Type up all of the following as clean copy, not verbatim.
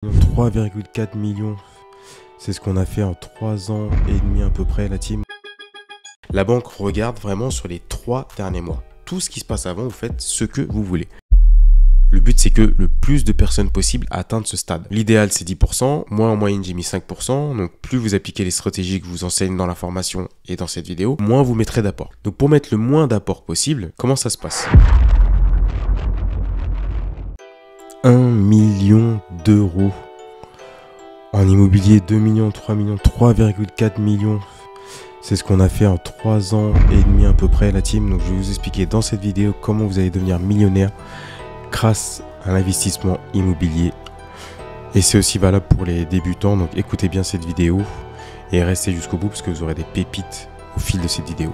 3,4 millions, c'est ce qu'on a fait en 3 ans et demi à peu près, la team. La banque regarde vraiment sur les 3 derniers mois. Tout ce qui se passe avant, vous faites ce que vous voulez. Le but, c'est que le plus de personnes possible atteignent ce stade. L'idéal, c'est 10%. Moi, en moyenne, j'ai mis 5%. Donc, plus vous appliquez les stratégies que je vous enseigne dans la formation et dans cette vidéo, moins vous mettrez d'apport. Donc, pour mettre le moins d'apport possible, comment ça se passe ? 1 million d'euros en immobilier, 2 millions, 3 millions, 3,4 millions. C'est ce qu'on a fait en 3 ans et demi à peu près, la team. Donc, je vais vous expliquer dans cette vidéo comment vous allez devenir millionnaire grâce à l'investissement immobilier. Et c'est aussi valable pour les débutants. Donc, écoutez bien cette vidéo et restez jusqu'au bout parce que vous aurez des pépites au fil de cette vidéo.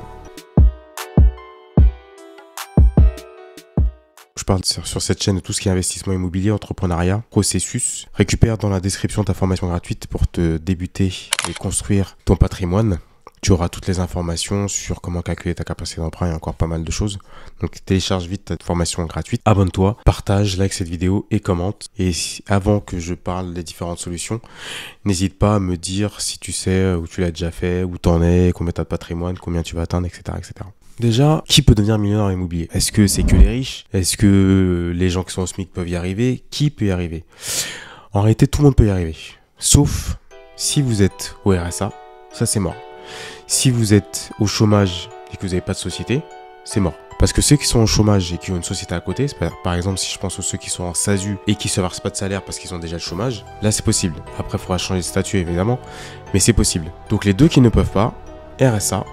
Je parle sur cette chaîne de tout ce qui est investissement immobilier, entrepreneuriat, processus. Récupère dans la description ta formation gratuite pour te débuter et construire ton patrimoine. Tu auras toutes les informations sur comment calculer ta capacité d'emprunt et encore pas mal de choses. Donc télécharge vite ta formation gratuite, abonne-toi, partage, like cette vidéo et commente. Et avant que je parle des différentes solutions, n'hésite pas à me dire si tu sais où tu l'as déjà fait, où t'en es, combien tu as de patrimoine, combien tu vas atteindre, etc., etc. Déjà, qui peut devenir millionnaire immobilier? Est-ce que c'est que les riches? Est-ce que les gens qui sont au SMIC peuvent y arriver? Qui peut y arriver? En réalité, tout le monde peut y arriver. Sauf si vous êtes au RSA, ça c'est mort. Si vous êtes au chômage et que vous n'avez pas de société, c'est mort. Parce que ceux qui sont au chômage et qui ont une société à côté, par exemple si je pense aux ceux qui sont en SASU et qui ne se versent pas de salaire parce qu'ils ont déjà le chômage, là c'est possible. Après il faudra changer de statut évidemment, mais c'est possible. Donc les deux qui ne peuvent pas, RSA,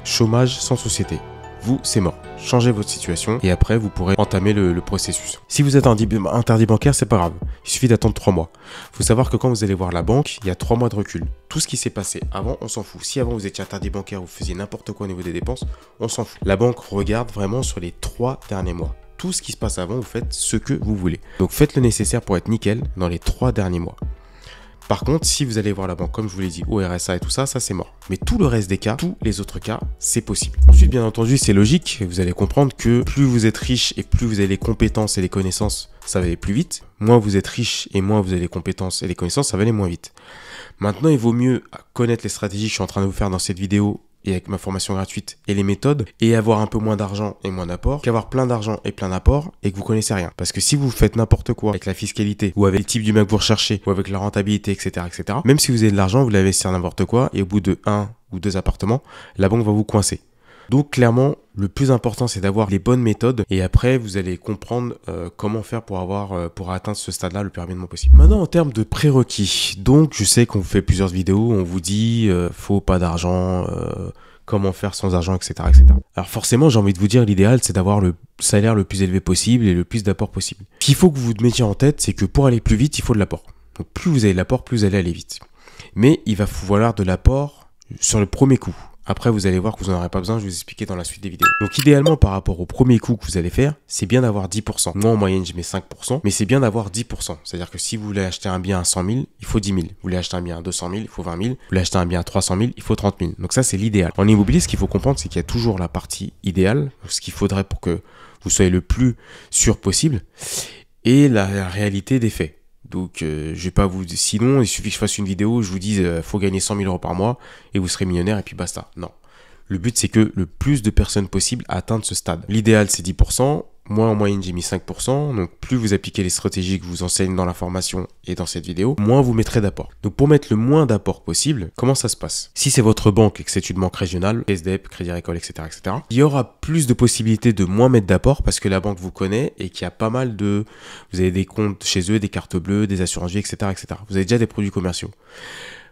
chômage sans société. Vous, c'est mort. Changez votre situation et après, vous pourrez entamer le processus. Si vous êtes interdit bancaire, c'est pas grave. Il suffit d'attendre 3 mois. Il faut savoir que quand vous allez voir la banque, il y a 3 mois de recul. Tout ce qui s'est passé avant, on s'en fout. Si avant vous étiez interdit bancaire, vous faisiez n'importe quoi au niveau des dépenses, on s'en fout. La banque regarde vraiment sur les 3 derniers mois. Tout ce qui se passe avant, vous faites ce que vous voulez. Donc faites le nécessaire pour être nickel dans les 3 derniers mois. Par contre, si vous allez voir la banque, comme je vous l'ai dit, au RSA et tout ça, ça c'est mort. Mais tout le reste des cas, tous les autres cas, c'est possible. Ensuite, bien entendu, c'est logique. Vous allez comprendre que plus vous êtes riche et plus vous avez les compétences et les connaissances, ça va aller plus vite. Moins vous êtes riche et moins vous avez les compétences et les connaissances, ça va aller moins vite. Maintenant, il vaut mieux connaître les stratégies que je suis en train de vous faire dans cette vidéo et avec ma formation gratuite et les méthodes, et avoir un peu moins d'argent et moins d'apport, qu'avoir plein d'argent et plein d'apport et que vous connaissez rien. Parce que si vous faites n'importe quoi avec la fiscalité, ou avec le type d'humain que vous recherchez, ou avec la rentabilité, etc., etc., même si vous avez de l'argent, vous l'avez investir n'importe quoi, et au bout de 1 ou 2 appartements, la banque va vous coincer. Donc clairement, le plus important, c'est d'avoir les bonnes méthodes et après, vous allez comprendre comment faire pour atteindre ce stade-là le plus rapidement possible. Maintenant, en termes de prérequis, donc je sais qu'on vous fait plusieurs vidéos, on vous dit faut pas d'argent, comment faire sans argent, etc., etc. Alors forcément, j'ai envie de vous dire, l'idéal, c'est d'avoir le salaire le plus élevé possible et le plus d'apport possible. Ce qu'il faut que vous mettiez en tête, c'est que pour aller plus vite, il faut de l'apport. Donc plus vous avez de l'apport, plus vous allez aller vite. Mais il va falloir de l'apport sur le premier coup. Après, vous allez voir que vous n'en aurez pas besoin, je vais vous expliquer dans la suite des vidéos. Donc idéalement, par rapport au premier coup que vous allez faire, c'est bien d'avoir 10%. Moi, en moyenne, je mets 5%, mais c'est bien d'avoir 10%. C'est-à-dire que si vous voulez acheter un bien à 100 000, il faut 10 000. Vous voulez acheter un bien à 200 000, il faut 20 000. Vous voulez acheter un bien à 300 000, il faut 30 000. Donc ça, c'est l'idéal. En immobilier, ce qu'il faut comprendre, c'est qu'il y a toujours la partie idéale, ce qu'il faudrait pour que vous soyez le plus sûr possible, et la réalité des faits. Donc, je vais pas vous... Sinon, il suffit que je fasse une vidéo où je vous dise faut gagner 100 000 euros par mois et vous serez millionnaire et puis basta. Non. Le but, c'est que le plus de personnes possible atteignent ce stade. L'idéal, c'est 10%. Moi, en moyenne, j'ai mis 5%. Donc, plus vous appliquez les stratégies que je vous enseigne dans la formation et dans cette vidéo, moins vous mettrez d'apport. Donc, pour mettre le moins d'apport possible, comment ça se passe? Si c'est votre banque et que c'est une banque régionale, SDEP, Crédit Agricole, etc., etc., il y aura plus de possibilités de moins mettre d'apport parce que la banque vous connaît et qu'il y a pas mal de... Vous avez des comptes chez eux, des cartes bleues, des assurances vie, etc., etc. Vous avez déjà des produits commerciaux.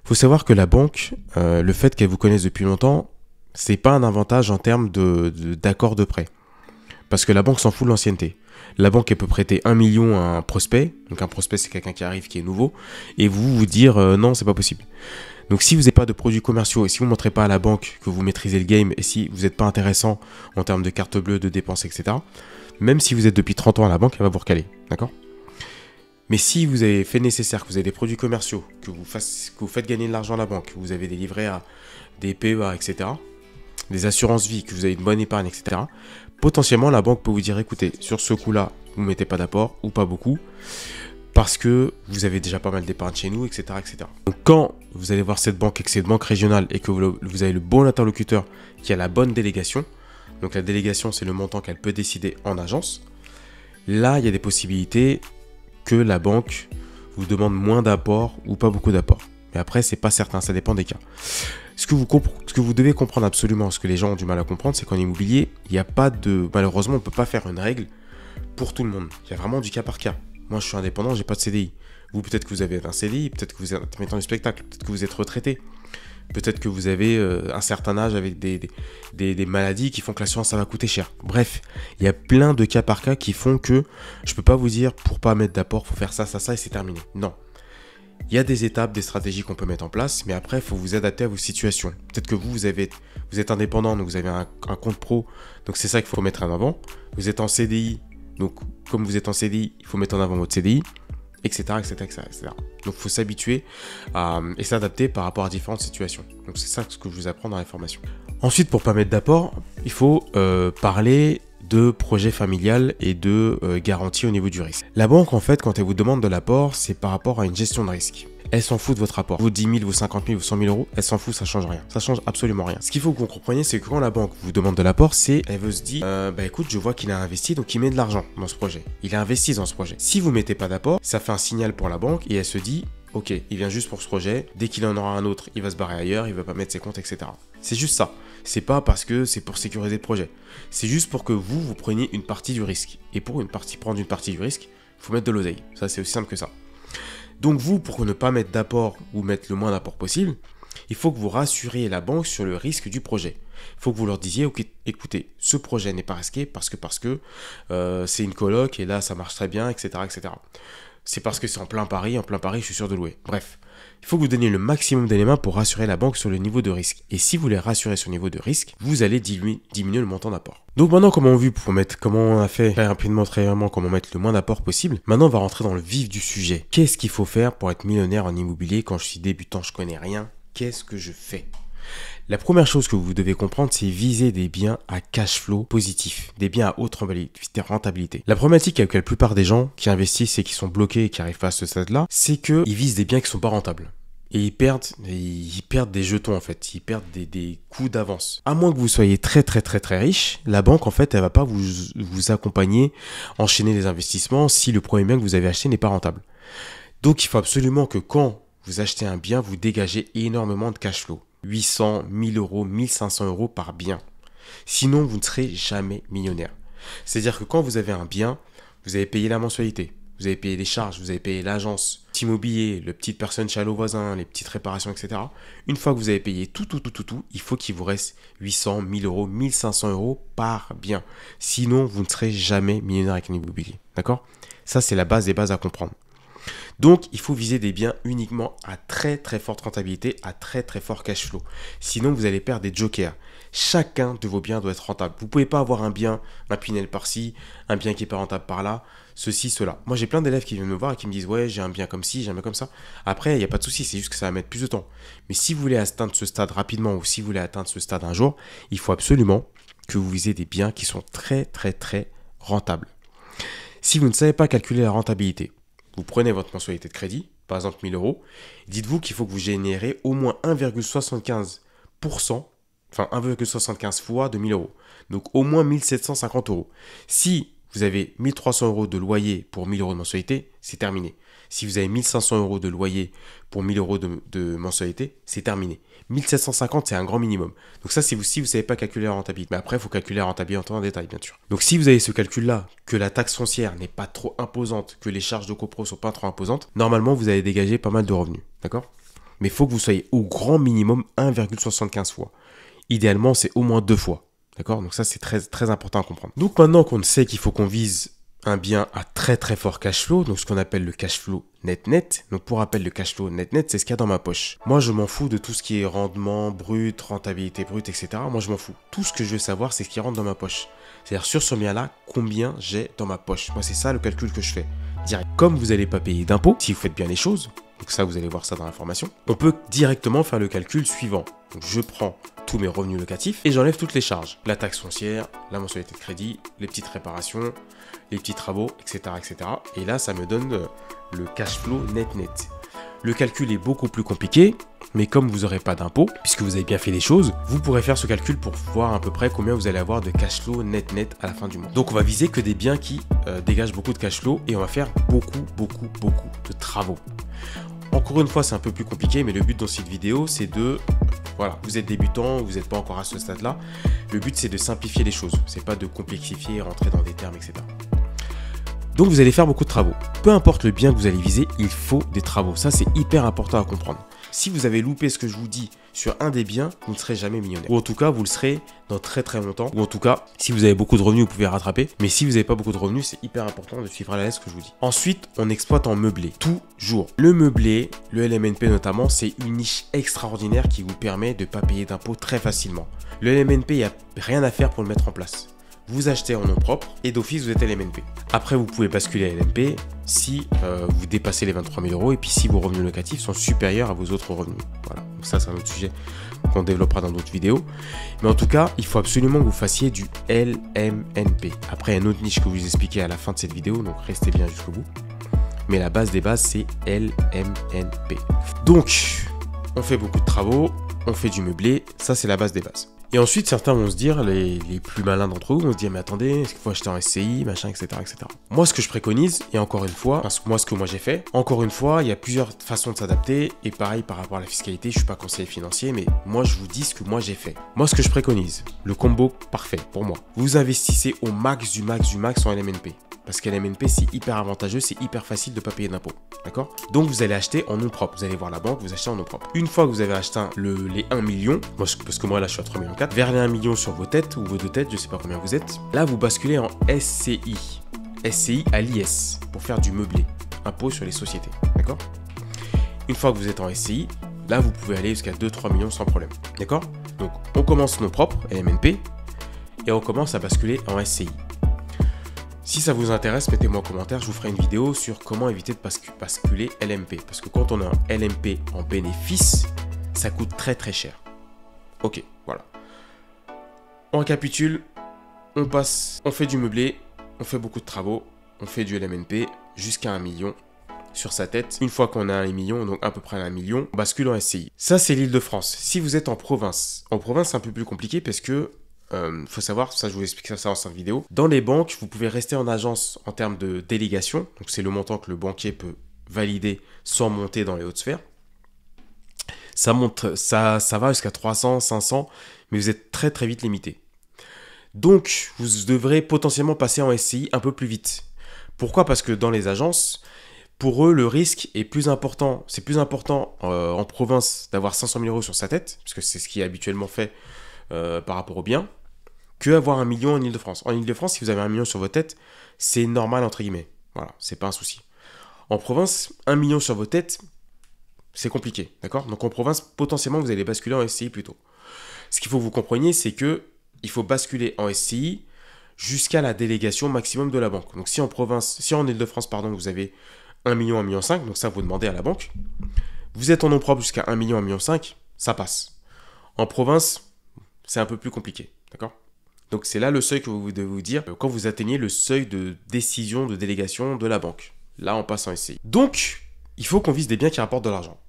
Il faut savoir que la banque, le fait qu'elle vous connaisse depuis longtemps, c'est pas un avantage en termes d'accord de prêt. Parce que la banque s'en fout de l'ancienneté. La banque, elle peut prêter 1 million à un prospect. Donc un prospect, c'est quelqu'un qui arrive, qui est nouveau. Et vous dire non, c'est pas possible. Donc si vous n'avez pas de produits commerciaux et si vous ne montrez pas à la banque que vous maîtrisez le game et si vous n'êtes pas intéressant en termes de carte bleue, de dépenses, etc., même si vous êtes depuis 30 ans à la banque, elle va vous recaler. D'accord ? Mais si vous avez fait nécessaire, que vous avez des produits commerciaux, que vous faites gagner de l'argent à la banque, que vous avez des livrets A, des PEA, etc., des assurances vie, que vous avez une bonne épargne, etc., potentiellement, la banque peut vous dire, écoutez, sur ce coup-là, vous ne mettez pas d'apport ou pas beaucoup. parce que vous avez déjà pas mal d'épargne chez nous, etc., etc. Donc quand vous allez voir cette banque et que c'est une banque régionale et que vous avez le bon interlocuteur qui a la bonne délégation, donc la délégation c'est le montant qu'elle peut décider en agence, là il y a des possibilités que la banque vous demande moins d'apport ou pas beaucoup d'apport. Mais après c'est pas certain, ça dépend des cas. Ce que vous devez comprendre absolument, ce que les gens ont du mal à comprendre, c'est qu'en immobilier, il n'y a pas de... Malheureusement, on ne peut pas faire une règle pour tout le monde. Il y a vraiment du cas par cas. Moi, je suis indépendant, j'ai pas de CDI. Vous, peut-être que vous avez un CDI, peut-être que vous êtes metteur du spectacle, peut-être que vous êtes retraité, peut-être que vous avez un certain âge avec des maladies qui font que l'assurance, ça va coûter cher. Bref, il y a plein de cas par cas qui font que je peux pas vous dire, pour pas mettre d'apport, faut faire ça, ça, ça, et c'est terminé. Non. Il y a des étapes, des stratégies qu'on peut mettre en place, mais après, il faut vous adapter à vos situations. Peut-être que vous êtes indépendant, donc vous avez un compte pro, donc c'est ça qu'il faut mettre en avant. Vous êtes en CDI, donc comme vous êtes en CDI, il faut mettre en avant votre CDI, etc., etc., etc., etc. Donc il faut s'habituer et s'adapter par rapport à différentes situations. Donc c'est ça ce que je vous apprends dans la formation. Ensuite, pour pas mettre d'apport, il faut parler de projet familial et de garantie au niveau du risque. La banque, en fait, quand elle vous demande de l'apport, c'est par rapport à une gestion de risque. Elle s'en fout de votre apport. Vos 10 000, vos 50 000, vos 100 000 euros, elle s'en fout, ça change rien. Ça change absolument rien. Ce qu'il faut que vous compreniez, c'est que quand la banque vous demande de l'apport, elle veut se dire, écoute, je vois qu'il a investi, donc il met de l'argent dans ce projet. Il a investi dans ce projet. Si vous mettez pas d'apport, ça fait un signal pour la banque et elle se dit, ok, il vient juste pour ce projet. Dès qu'il en aura un autre, il va se barrer ailleurs, il va pas mettre ses comptes, etc. C'est juste ça. C'est pas parce que c'est pour sécuriser le projet. C'est juste pour que vous preniez une partie du risque. Et pour prendre une partie du risque, il faut mettre de l'oseille. Ça, c'est aussi simple que ça. Donc vous, pour ne pas mettre d'apport ou mettre le moins d'apport possible, il faut que vous rassuriez la banque sur le risque du projet. Il faut que vous leur disiez, ok, écoutez, ce projet n'est pas risqué parce que c'est une coloc et là, ça marche très bien, etc., etc. C'est parce que c'est en plein Paris, je suis sûr de louer. Bref, il faut que vous donniez le maximum d'éléments pour rassurer la banque sur le niveau de risque. Et si vous les rassurez sur le niveau de risque, vous allez diminuer le montant d'apport. Donc maintenant, comment on a fait très rapidement, comment mettre le moins d'apport possible. Maintenant, on va rentrer dans le vif du sujet. Qu'est-ce qu'il faut faire pour être millionnaire en immobilier quand je suis débutant, je connais rien? Qu'est-ce que je fais? La première chose que vous devez comprendre, c'est viser des biens à cash flow positif, des biens à haute rentabilité. La problématique avec la plupart des gens qui investissent et qui sont bloqués et qui n'arrivent pas à ce stade-là, c'est qu'ils visent des biens qui ne sont pas rentables. Et ils perdent des jetons en fait, ils perdent des coups d'avance. À moins que vous soyez très riche, la banque en fait, elle va pas vous accompagner, enchaîner les investissements si le premier bien que vous avez acheté n'est pas rentable. Donc il faut absolument que quand vous achetez un bien, vous dégagez énormément de cash flow. 800, 1000 euros, 1500 euros par bien. Sinon, vous ne serez jamais millionnaire. C'est-à-dire que quand vous avez un bien, vous avez payé la mensualité, vous avez payé les charges, vous avez payé l'agence, l'immobilier, le petite personne chez le voisin, les petites réparations, etc. Une fois que vous avez payé tout, il faut qu'il vous reste 800, 1000 euros, 1500 euros par bien. Sinon, vous ne serez jamais millionnaire avec un immobilier. D'accord? Ça, c'est la base des bases à comprendre. Donc, il faut viser des biens uniquement à très forte rentabilité, à très fort cash flow. Sinon, vous allez perdre des jokers. Chacun de vos biens doit être rentable. Vous ne pouvez pas avoir un bien, un Pinel par-ci, un bien qui n'est pas rentable par-là, ceci, cela. Moi, j'ai plein d'élèves qui viennent me voir et qui me disent « Ouais, j'ai un bien comme ci, j'ai un bien comme ça. » Après, il n'y a pas de souci, c'est juste que ça va mettre plus de temps. Mais si vous voulez atteindre ce stade rapidement ou si vous voulez atteindre ce stade un jour, il faut absolument que vous visez des biens qui sont très rentables. Si vous ne savez pas calculer la rentabilité, vous prenez votre mensualité de crédit, par exemple 1000 euros, dites-vous qu'il faut que vous générez au moins 1,75%, enfin 1,75 fois de 1000 euros. Donc au moins 1750 euros. Si vous avez 1300 euros de loyer pour 1000 euros de mensualité, c'est terminé. Si vous avez 1500 euros de loyer pour 1000 euros de mensualité, c'est terminé. 1750, c'est un grand minimum. Donc ça, c'est si vous ne savez pas calculer la rentabilité. Mais après, il faut calculer la rentabilité en détail, bien sûr. Donc si vous avez ce calcul-là, que la taxe foncière n'est pas trop imposante, que les charges de copro ne sont pas trop imposantes, normalement, vous allez dégager pas mal de revenus. D'accord? Mais il faut que vous soyez au grand minimum 1,75 fois. Idéalement, c'est au moins 2 fois. D'accord? Donc ça, c'est très important à comprendre. Donc maintenant qu'on sait qu'il faut qu'on vise un bien à très fort cash flow, donc ce qu'on appelle le cash flow net. Donc pour rappel, le cash flow net, c'est ce qu'il y a dans ma poche. Moi, je m'en fous de tout ce qui est rendement brut, rentabilité brute, etc. Moi, je m'en fous. Tout ce que je veux savoir, c'est ce qui rentre dans ma poche. C'est-à-dire sur ce bien-là, combien j'ai dans ma poche. Moi, c'est ça le calcul que je fais. Direct. Comme vous n'allez pas payer d'impôts, si vous faites bien les choses, Donc ça, vous allez voir ça dans l'information. On peut directement faire le calcul suivant. Donc je prends tous mes revenus locatifs et j'enlève toutes les charges. La taxe foncière, la mensualité de crédit, les petites réparations, les petits travaux, etc. etc. Et là, ça me donne le cash flow net. Le calcul est beaucoup plus compliqué, mais comme vous n'aurez pas d'impôt, puisque vous avez bien fait les choses, vous pourrez faire ce calcul pour voir à peu près combien vous allez avoir de cash flow net à la fin du mois. Donc on va viser que des biens qui dégagent beaucoup de cash flow et on va faire beaucoup de travaux. Encore une fois, c'est un peu plus compliqué, mais le but dans cette vidéo, c'est de... Voilà, vous êtes débutant, vous n'êtes pas encore à ce stade-là. Le but, c'est de simplifier les choses. C'est pas de complexifier, rentrer dans des termes, etc. Donc, vous allez faire beaucoup de travaux. Peu importe le bien que vous allez viser, il faut des travaux. Ça, c'est hyper important à comprendre. Si vous avez loupé ce que je vous dis sur un des biens, vous ne serez jamais millionnaire. Ou en tout cas, vous le serez dans très longtemps. Ou en tout cas, si vous avez beaucoup de revenus, vous pouvez rattraper. Mais si vous n'avez pas beaucoup de revenus, c'est hyper important de suivre à la lettre ce que je vous dis. Ensuite, on exploite en meublé. Toujours. Le meublé, le LMNP notamment, c'est une niche extraordinaire qui vous permet de ne pas payer d'impôts très facilement. Le LMNP, il n'y a rien à faire pour le mettre en place. Vous achetez en nom propre et d'office, vous êtes LMNP. Après, vous pouvez basculer à LMP si vous dépassez les 23 000 € et puis si vos revenus locatifs sont supérieurs à vos autres revenus. Voilà, donc ça, c'est un autre sujet qu'on développera dans d'autres vidéos. Mais en tout cas, il faut absolument que vous fassiez du LMNP. Après, il y a une autre niche que je vous expliquer à la fin de cette vidéo, donc restez bien jusqu'au bout. Mais la base des bases, c'est LMNP. Donc, on fait beaucoup de travaux, on fait du meublé, ça, c'est la base des bases. Et ensuite, certains vont se dire, les plus malins d'entre eux vont se dire, mais attendez, est-ce qu'il faut acheter en SCI, machin, etc., etc. Moi, ce que je préconise, et encore une fois, ce que moi j'ai fait, encore une fois, il y a plusieurs façons de s'adapter, et pareil par rapport à la fiscalité, je suis pas conseiller financier, mais moi, je vous dis ce que moi j'ai fait. Moi, ce que je préconise, le combo parfait pour moi, vous investissez au max du max en LMNP. Parce que LMNP, c'est hyper avantageux, c'est hyper facile de ne pas payer d'impôts. D'accord? Donc, vous allez acheter en nom propre. Vous allez voir la banque, vous achetez en nom propre. Une fois que vous avez acheté les 1 million, parce que moi là, je suis à 3,4 millions, vers les 1 million sur vos têtes ou vos deux têtes, je ne sais pas combien vous êtes, là, vous basculez en SCI. SCI à l'IS pour faire du meublé. Impôt sur les sociétés. D'accord? Une fois que vous êtes en SCI, là, vous pouvez aller jusqu'à 2-3 millions sans problème. D'accord? Donc, on commence nom propre, LMNP, et on commence à basculer en SCI. Si ça vous intéresse, mettez-moi en commentaire, je vous ferai une vidéo sur comment éviter de basculer LMP. Parce que quand on a un LMP en bénéfice, ça coûte très cher. Ok, voilà. On récapitule, on fait du meublé, on fait beaucoup de travaux, on fait du LMNP jusqu'à 1 million sur sa tête. Une fois qu'on a 1 million, donc à peu près 1 million, on bascule en SCI. Ça, c'est l'Île-de-France. Si vous êtes en province, c'est un peu plus compliqué parce que faut savoir, ça je vous explique ça en 5 vidéos. Dans les banques, vous pouvez rester en agence en termes de délégation. Donc c'est le montant que le banquier peut valider sans monter dans les hautes sphères. Ça monte, ça va jusqu'à 300, 500, mais vous êtes très vite limité. Donc vous devrez potentiellement passer en SCI un peu plus vite. Pourquoi? Parce que dans les agences, pour eux, le risque est plus important. C'est plus important en province d'avoir 500 000 € sur sa tête, parce que c'est ce qui est habituellement fait par rapport aux biens, que avoir 1 million en Ile-de-France. En Ile-de-France, si vous avez 1 million sur votre tête, c'est normal, entre guillemets. Voilà, c'est pas un souci. En province, 1 million sur vos têtes, c'est compliqué, d'accord? Donc en province, potentiellement, vous allez basculer en SCI plutôt. Ce qu'il faut que vous compreniez, c'est que il faut basculer en SCI jusqu'à la délégation maximum de la banque. Donc si en Ile-de-France, vous avez 1 million, 1,5 million, donc ça, vous demandez à la banque. Vous êtes en nom propre jusqu'à 1 million, 1,5 million, ça passe. En province, c'est un peu plus compliqué, d'accord? Donc c'est là le seuil que vous devez vous dire quand vous atteignez le seuil de décision de délégation de la banque. Là, on passe en SCI. Donc, il faut qu'on vise des biens qui rapportent de l'argent.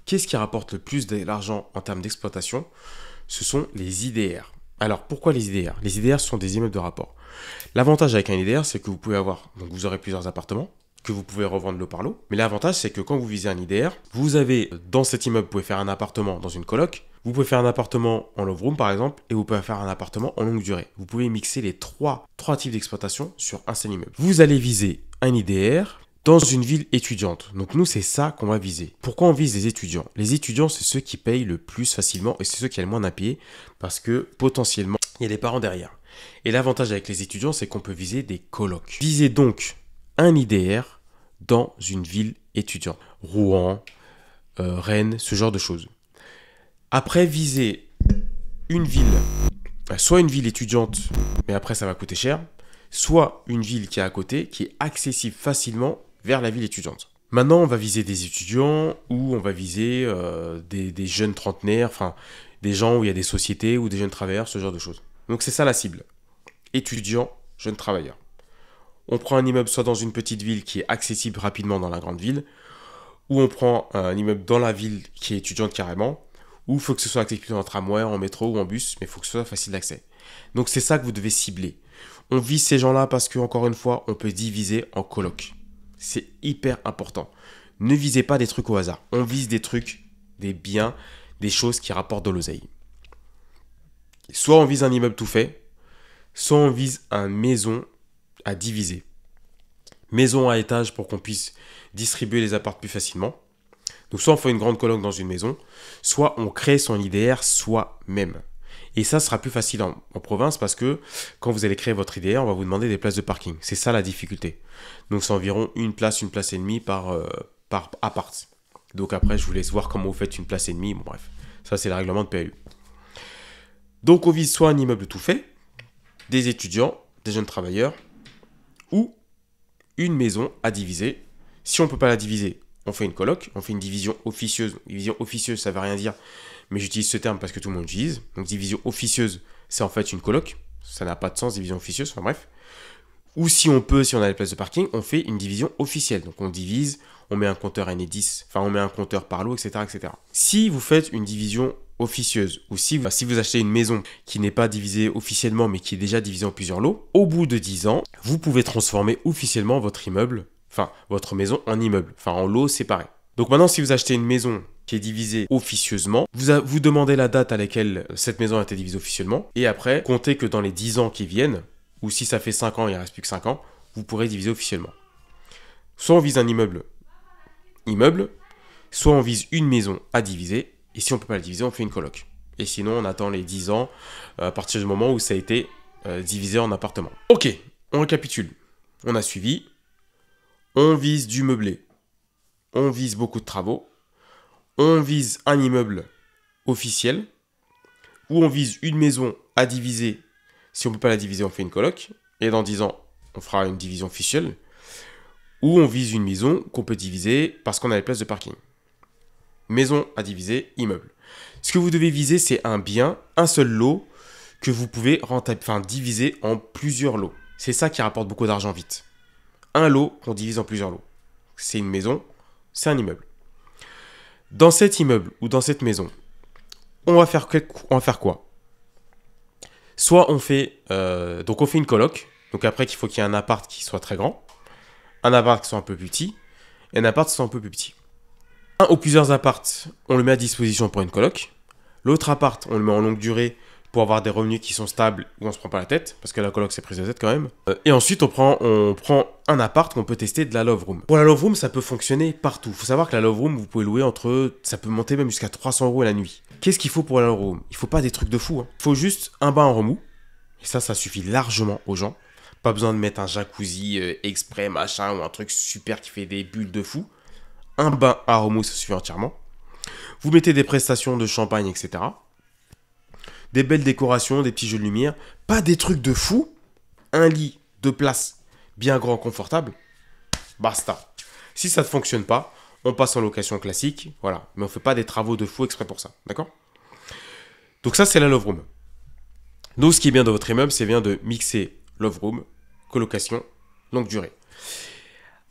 Qu'est-ce qui rapporte le plus de l'argent en termes d'exploitation? Ce sont les IDR. Alors, pourquoi les IDR? Les IDR sont des immeubles de rapport. L'avantage avec un IDR, c'est que vous pouvez avoir, donc vous aurez plusieurs appartements, que vous pouvez revendre lot par lot. Mais l'avantage, c'est que quand vous visez un IDR, vous avez, dans cet immeuble, vous pouvez faire un appartement dans une coloc, vous pouvez faire un appartement en love room par exemple, et vous pouvez faire un appartement en longue durée. Vous pouvez mixer les trois types d'exploitation sur un seul immeuble. Vous allez viser un IDR dans une ville étudiante. Donc nous, c'est ça qu'on va viser. Pourquoi on vise les étudiants? Les étudiants, c'est ceux qui payent le plus facilement et c'est ceux qui ont le moins à payer parce que potentiellement, il y a des parents derrière. Et l'avantage avec les étudiants, c'est qu'on peut viser des colocs. Visez donc un IDR dans une ville étudiante. Rouen, Rennes, ce genre de choses. Après, visez une ville, soit une ville étudiante, mais après ça va coûter cher, soit une ville qui est à côté, qui est accessible facilement vers la ville étudiante. Maintenant, on va viser des étudiants ou on va viser des jeunes trentenaires, enfin des gens où il y a des sociétés ou des jeunes travailleurs, ce genre de choses. Donc c'est ça la cible. Étudiants, jeunes travailleurs. On prend un immeuble soit dans une petite ville qui est accessible rapidement dans la grande ville, ou on prend un immeuble dans la ville qui est étudiante carrément, ou il faut que ce soit accessible en tramway, en métro ou en bus, mais il faut que ce soit facile d'accès. Donc c'est ça que vous devez cibler. On vise ces gens-là parce que, encore une fois, on peut diviser en colocs. C'est hyper important. Ne visez pas des trucs au hasard. On vise des trucs, des biens, des choses qui rapportent de l'oseille. Soit on vise un immeuble tout fait, soit on vise une maison à diviser. Maison à étage pour qu'on puisse distribuer les apparts plus facilement. Donc soit on fait une grande coloc dans une maison, soit on crée son IDR soi-même. Et ça sera plus facile en province parce que quand vous allez créer votre IDR, on va vous demander des places de parking. C'est ça la difficulté. Donc c'est environ une place et demie par appart. Donc après, je vous laisse voir comment vous faites une place et demie. Bon bref, ça c'est le règlement de PLU. Donc on vise soit un immeuble tout fait, des étudiants, des jeunes travailleurs, ou une maison à diviser. Si on ne peut pas la diviser, on fait une coloc, on fait une division officieuse. Division officieuse, ça ne veut rien dire, mais j'utilise ce terme parce que tout le monde l'utilise. Donc division officieuse, c'est en fait une coloc. Ça n'a pas de sens, division officieuse, enfin bref. Ou si on peut, si on a les places de parking, on fait une division officielle. Donc on divise, on met un compteur Enedis, enfin on met un compteur par lot, etc., etc. Si vous faites une division officieuse, ou si vous achetez une maison qui n'est pas divisée officiellement, mais qui est déjà divisée en plusieurs lots, au bout de 10 ans, vous pouvez transformer officiellement votre immeuble, enfin votre maison en immeuble, enfin en lots séparés. Donc maintenant, si vous achetez une maison qui est divisée officieusement, vous demandez la date à laquelle cette maison a été divisée officiellement, et après, comptez que dans les 10 ans qui viennent, ou si ça fait 5 ans, il ne reste plus que 5 ans, vous pourrez diviser officiellement. Soit on vise un immeuble, soit on vise une maison à diviser, et si on ne peut pas la diviser, on fait une coloc. Et sinon, on attend les 10 ans à partir du moment où ça a été divisé en appartements. Ok, on récapitule. On a suivi, on vise du meublé, on vise beaucoup de travaux, on vise un immeuble officiel, ou on vise une maison à diviser. Si on ne peut pas la diviser, on fait une coloc. Et dans 10 ans, on fera une division officielle. Ou on vise une maison qu'on peut diviser parce qu'on a les places de parking. Maison à diviser, immeuble. Ce que vous devez viser, c'est un bien, un seul lot, que vous pouvez diviser en plusieurs lots. C'est ça qui rapporte beaucoup d'argent vite. Un lot qu'on divise en plusieurs lots. C'est une maison, c'est un immeuble. Dans cet immeuble ou dans cette maison, on va faire quoi? Soit on fait, on fait une coloc. Donc après, qu'il faut qu'il y ait un appart qui soit très grand, un appart qui soit un peu plus petit, et un appart qui soit un peu plus petit. Un ou plusieurs apparts, on le met à disposition pour une coloc. L'autre appart, on le met en longue durée pour avoir des revenus qui sont stables, où on se prend pas la tête, parce que la coloc c'est prise de tête quand même. Et ensuite, on prend un appart qu'on peut tester de la love room. Pour la love room, ça peut fonctionner partout. Il faut savoir que la love room, vous pouvez louer ça peut monter même jusqu'à 300 € la nuit. Qu'est-ce qu'il faut pour la love room? Il faut pas des trucs de fou. Il faut juste un bain en remous. Et ça suffit largement aux gens. Pas besoin de mettre un jacuzzi exprès, machin, ou un truc super qui fait des bulles de fou. Un bain à remous, ça suffit entièrement. Vous mettez des prestations de champagne, etc. Des belles décorations, des petits jeux de lumière. Pas des trucs de fou. Un lit, 2 places, bien grand, confortable. Basta. Si ça ne fonctionne pas, on passe en location classique. Voilà. Mais on ne fait pas des travaux de fou exprès pour ça. D'accord? Donc ça, c'est la love room. Donc ce qui est bien dans votre immeuble, c'est bien de mixer love room, colocation, longue durée.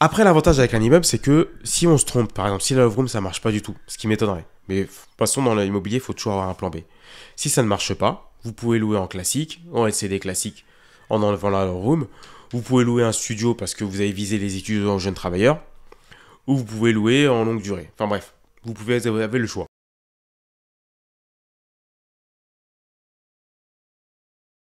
Après, l'avantage avec un immeuble, c'est que si on se trompe, par exemple, si la love room, ça ne marche pas du tout, ce qui m'étonnerait. Mais de toute façon, dans l'immobilier, il faut toujours avoir un plan B. Si ça ne marche pas, vous pouvez louer en classique, en LCD classique, en enlevant la love room. Vous pouvez louer un studio parce que vous avez visé les étudiants jeunes travailleurs. Ou vous pouvez louer en longue durée. Enfin bref, vous avez le choix.